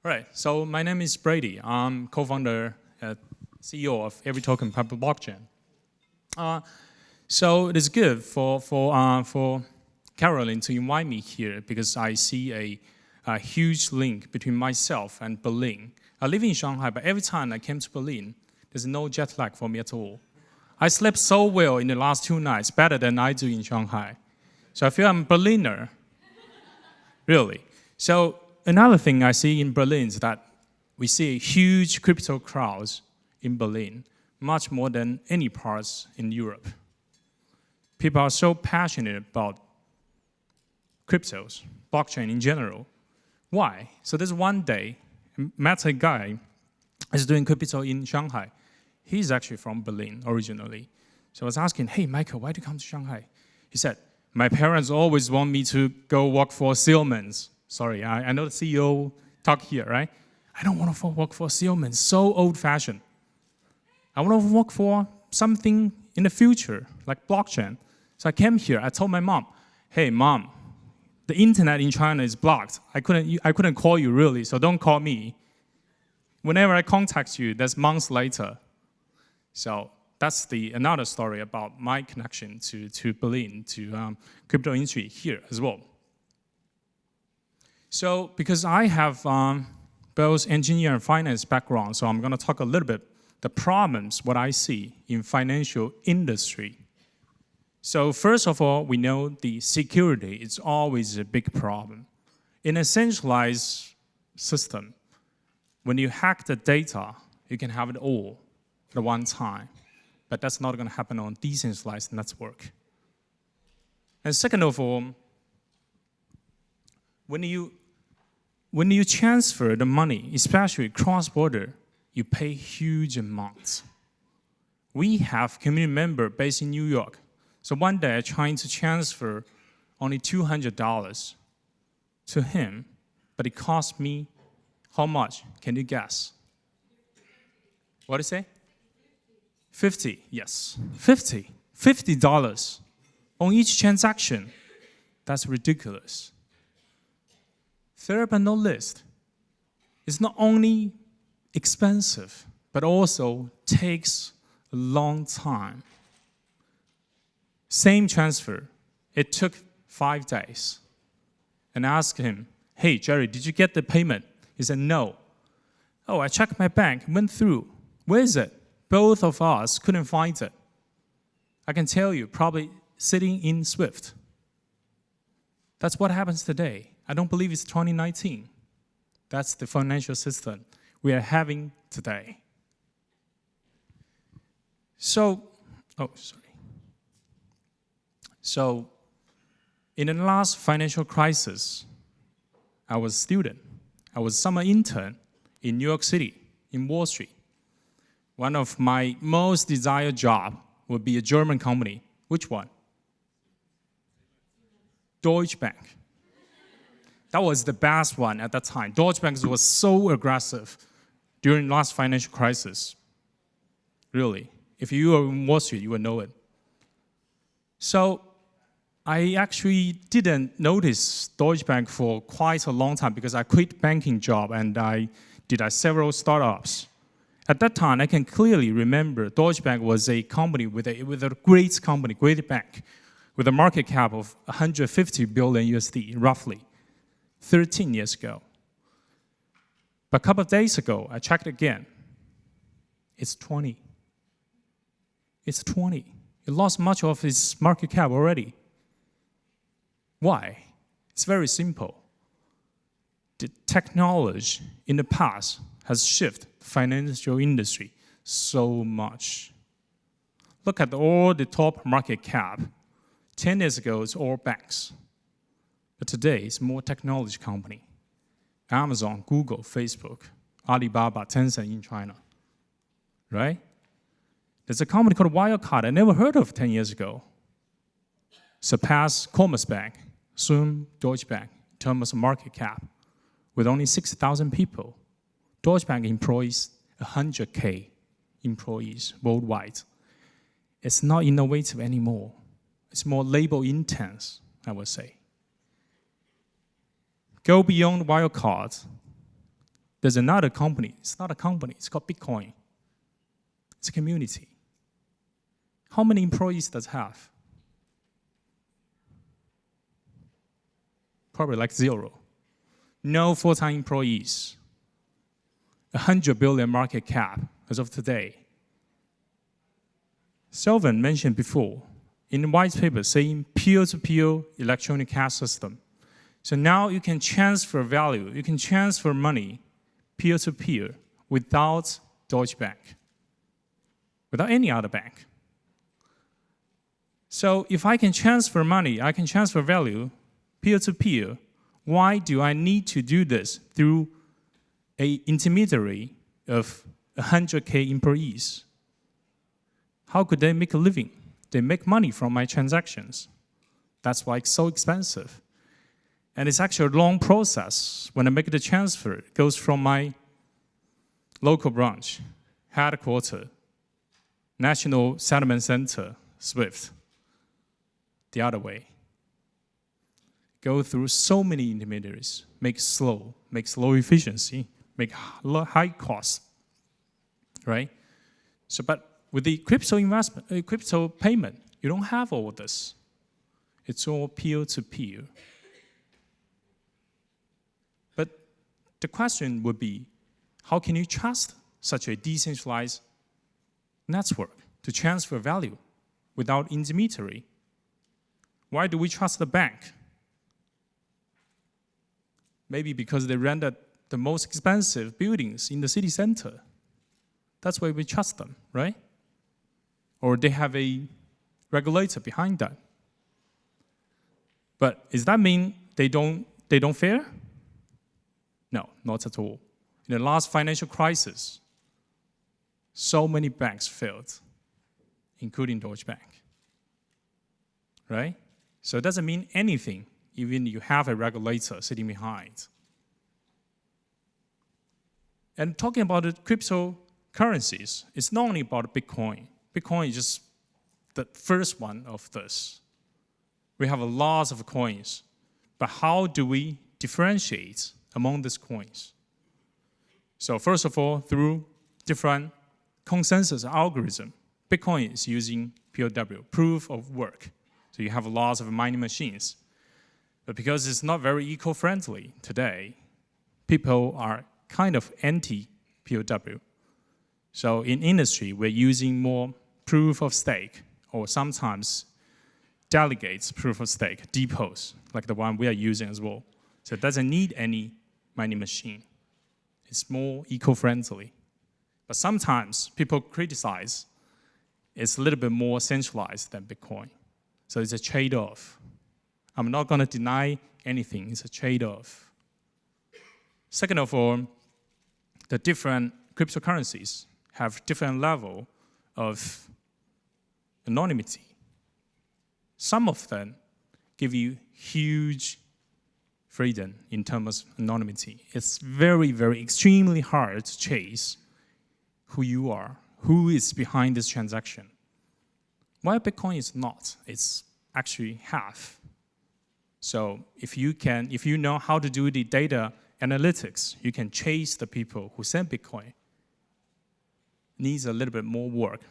All right, so my name is Brady. I'm co-founder and CEO of everiToken public blockchain. So it is good for Caroline to invite me here because I see a huge link between myself and Berlin. I live in Shanghai, but every time I came to Berlin, there's no jet lag for me at all. I slept so well in the last 2 nights, better than I do in Shanghai. So I feel I'm a Berliner, really. So another thing I see in Berlin is that we see huge crypto crowds in Berlin, much more than any parts in Europe. People are so passionate about cryptos, blockchain in general. Why? So there's one day, I met a guy who's doing crypto in Shanghai. He's actually from Berlin originally. So I was asking, hey, Michael, why do you come to Shanghai? He said, my parents always want me to go work for Siemens. Sorry, I know the CEO talk here, right? I don't want to work for Siemens, so old-fashioned. I want to work for something in the future, like blockchain. So I came here, I told my mom, hey, mom, the internet in China is blocked. I couldn't call you really, so don't call me. Whenever I contact you, that's months later. So that's another story about my connection to Berlin, to crypto industry here as well. So because I have both engineer and finance background, so I'm going to talk a little bit the problems, what I see in financial industry. So first of all, we know the security is always a big problem. In a centralized system, when you hack the data, you can have it all at one time. But that's not going to happen on decentralized network. And second of all, when you transfer the money, especially cross-border, you pay huge amounts. We have community member based in New York. So one day, I'm trying to transfer only $200 to him, but it cost me how much? Can you guess? What did you say? 50, yes. $50 on each transaction. That's ridiculous. Third but not least, it's not only expensive, but also takes a long time. Same transfer, it took 5 days. And I asked him, hey, Jerry, did you get the payment? He said, no. Oh, I checked my bank, went through. Where is it? Both of us couldn't find it. I can tell you, probably sitting in Swift. That's what happens today. I don't believe it's 2019. That's the financial system we are having today. So in the last financial crisis, I was a student. I was a summer intern in New York City, in Wall Street. One of my most desired jobs would be a German company. Which one? Deutsche Bank. That was the best one at that time. Deutsche Bank was so aggressive during the last financial crisis. Really. If you were in Wall Street, you would know it. So I actually didn't notice Deutsche Bank for quite a long time because I quit banking job and I did several startups. At that time, I can clearly remember Deutsche Bank was a company with a great bank, with a market cap of 150 billion USD, roughly, 13 years ago. But a couple of days ago, I checked again. It's 20. It's 20. It lost much of its market cap already. Why? It's very simple. The technology in the past has shifted the financial industry so much. Look at all the top market cap. 10 years ago, it's all banks. But today, it's more technology company. Amazon, Google, Facebook, Alibaba, Tencent in China. Right? There's a company called Wirecard I never heard of 10 years ago. Surpassed Commerzbank, soon Deutsche Bank, in terms of market cap, with only 6,000 people. Deutsche Bank employs 100K employees worldwide. It's not innovative anymore. It's more label intense, I would say. Go beyond Wirecard. There's another company. It's not a company. It's called Bitcoin. It's a community. How many employees does it have? Probably like 0. No full-time employees. 100 billion market cap as of today. Selvin mentioned before in the white paper saying peer-to-peer electronic cash system. So now you can transfer value, you can transfer money peer-to-peer without Deutsche Bank, without any other bank. So if I can transfer money, I can transfer value peer-to-peer, why do I need to do this through an intermediary of 100K employees? How could they make a living? They make money from my transactions. That's why it's so expensive. And it's actually a long process. When I make the transfer, it goes from my local branch, headquarters, National Settlement Center, SWIFT, the other way. Go through so many intermediaries, makes low efficiency, make high cost, right? So, but with the crypto investment, crypto payment, you don't have all this. It's all peer-to-peer. But the question would be, how can you trust such a decentralized network to transfer value without intermediary? Why do we trust the bank? Maybe because they rented the most expensive buildings in the city center. That's why we trust them, right? Or they have a regulator behind that. But does that mean they don't fair? No, not at all. In the last financial crisis, so many banks failed, including Deutsche Bank, right? So it doesn't mean anything, even you have a regulator sitting behind. And talking about the cryptocurrencies, it's not only about Bitcoin. Bitcoin is just the first one of this. We have a lot of coins, but how do we differentiate among these coins? So first of all, through different consensus algorithm, Bitcoin is using POW, proof of work. So you have lots of mining machines. But because it's not very eco-friendly today, people are kind of anti-POW. So in industry, we're using more proof of stake, or sometimes delegates proof of stake, depots, like the one we are using as well. So it doesn't need any mining machine. It's more eco-friendly. But sometimes people criticize it's a little bit more centralized than Bitcoin. So it's a trade-off. I'm not going to deny anything. It's a trade-off. Second of all, the different cryptocurrencies have different level of anonymity. Some of them give you huge freedom in terms of anonymity. It's very, very extremely hard to chase who you are, who is behind this transaction. While Bitcoin is not, it's actually half. So if you know how to do the data analytics, you can chase the people who send Bitcoin. Needs a little bit more work.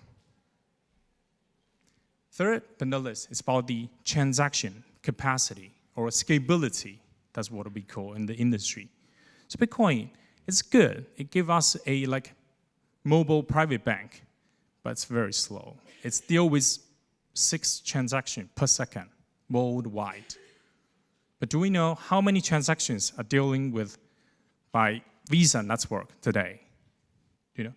Third, but not least, is about the transaction capacity or scalability. That's what we call in the industry. So Bitcoin, it's good. It gives us a mobile private bank, but it's very slow. It's deal with 6 transactions per second worldwide. But do we know how many transactions are dealing with by Visa network today? Do you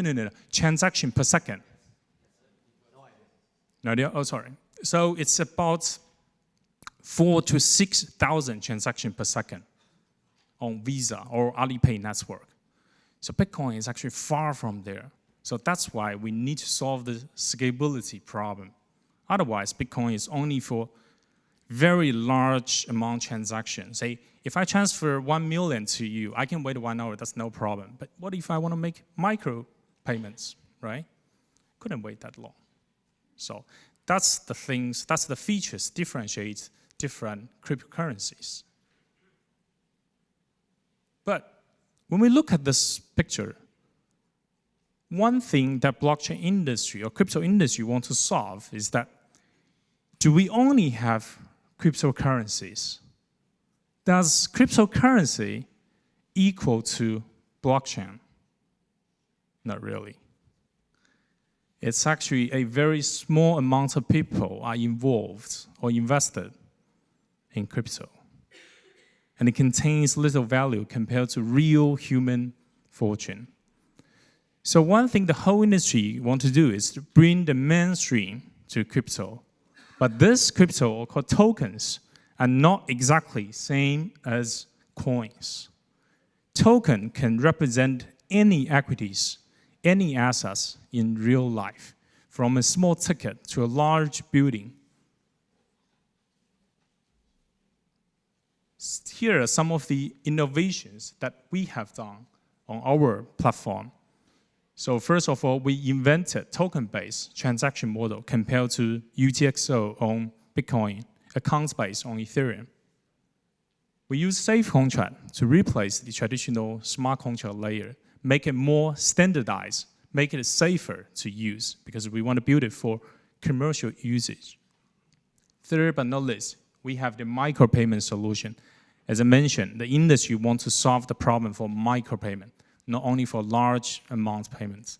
know? No. Transaction per second. No idea? Oh, sorry. So it's about 4,000 to 6,000 transactions per second on Visa or Alipay network. So Bitcoin is actually far from there. So that's why we need to solve the scalability problem. Otherwise, Bitcoin is only for very large amount transactions. Say, if I transfer 1 million to you, I can wait 1 hour, that's no problem. But what if I want to make micro payments, right? Couldn't wait that long. So that's the things, that's the features differentiate different cryptocurrencies. But when we look at this picture, one thing that blockchain industry or crypto industry want to solve is that, do we only have cryptocurrencies? Does cryptocurrency equal to blockchain? Not really. It's actually a very small amount of people are involved or invested in crypto. And it contains little value compared to real human fortune. So one thing the whole industry want to do is to bring the mainstream to crypto. But this crypto, or called tokens, are not exactly same as coins. Token can represent any equities, any assets in real life, from a small ticket to a large building. Here are some of the innovations that we have done on our platform. So first of all, we invented token-based transaction model compared to UTXO on Bitcoin, accounts-based on Ethereum. We use safe contract to replace the traditional smart contract layer, make it more standardized, make it safer to use, because we want to build it for commercial usage. Third but not least, we have the micropayment solution. As I mentioned, the industry wants to solve the problem for micropayment, not only for large amount payments.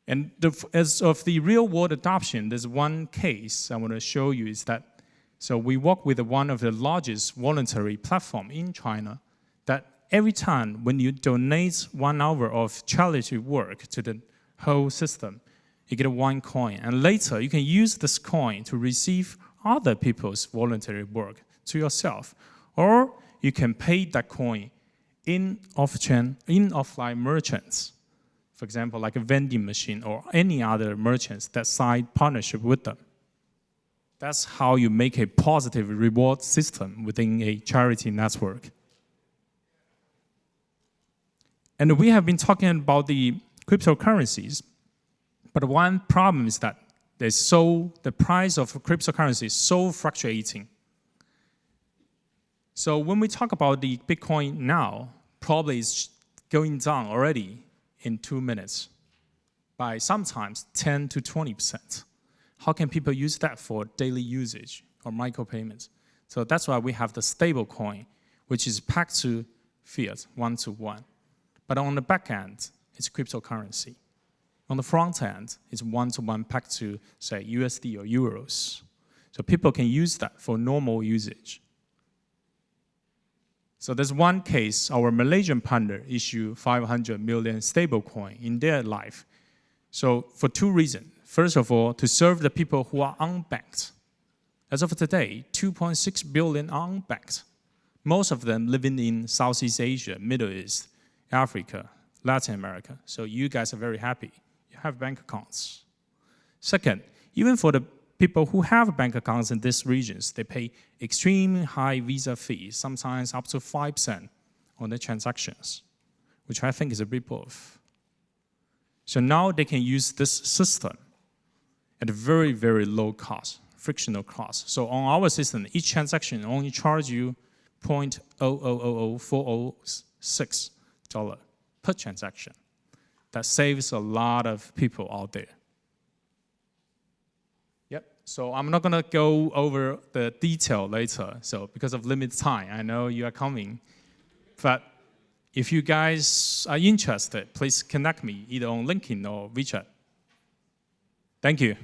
And as of the real world adoption, there's one case I want to show you is that, so we work with one of the largest voluntary platform in China, that every time when you donate 1 hour of charity work to the whole system, you get 1 coin. And later, you can use this coin to receive other people's voluntary work to yourself. Or you can pay that coin in offline merchants. For example, like a vending machine or any other merchants that sign partnership with them. That's how you make a positive reward system within a charity network. And we have been talking about the cryptocurrencies, but one problem is that the price of cryptocurrency is so fluctuating. So when we talk about the Bitcoin now, probably it's going down already in 2 minutes by sometimes 10 to 20%. How can people use that for daily usage or micropayments? So that's why we have the stable coin, which is pegged to fiat 1-to-1. But on the back end, it's cryptocurrency. On the front end, it's 1-to-1 pegged to, say, USD or euros. So people can use that for normal usage. So there's one case, our Malaysian partner issued 500 million stablecoin in their life. So for 2 reasons. First of all, to serve the people who are unbanked. As of today, 2.6 billion are unbanked. Most of them living in Southeast Asia, Middle East, Africa, Latin America. So you guys are very happy. You have bank accounts. Second, even for the people who have bank accounts in these regions, they pay extremely high visa fees, sometimes up to 5% on the transactions, which I think is a rip-off. So now they can use this system at a very, very low cost, frictional cost. So on our system, each transaction only charge you $0.0000406 per transaction. That saves a lot of people out there. Yep, so I'm not gonna go over the detail later, so because of limited time, I know you are coming. But if you guys are interested, please connect me either on LinkedIn or WeChat. Thank you.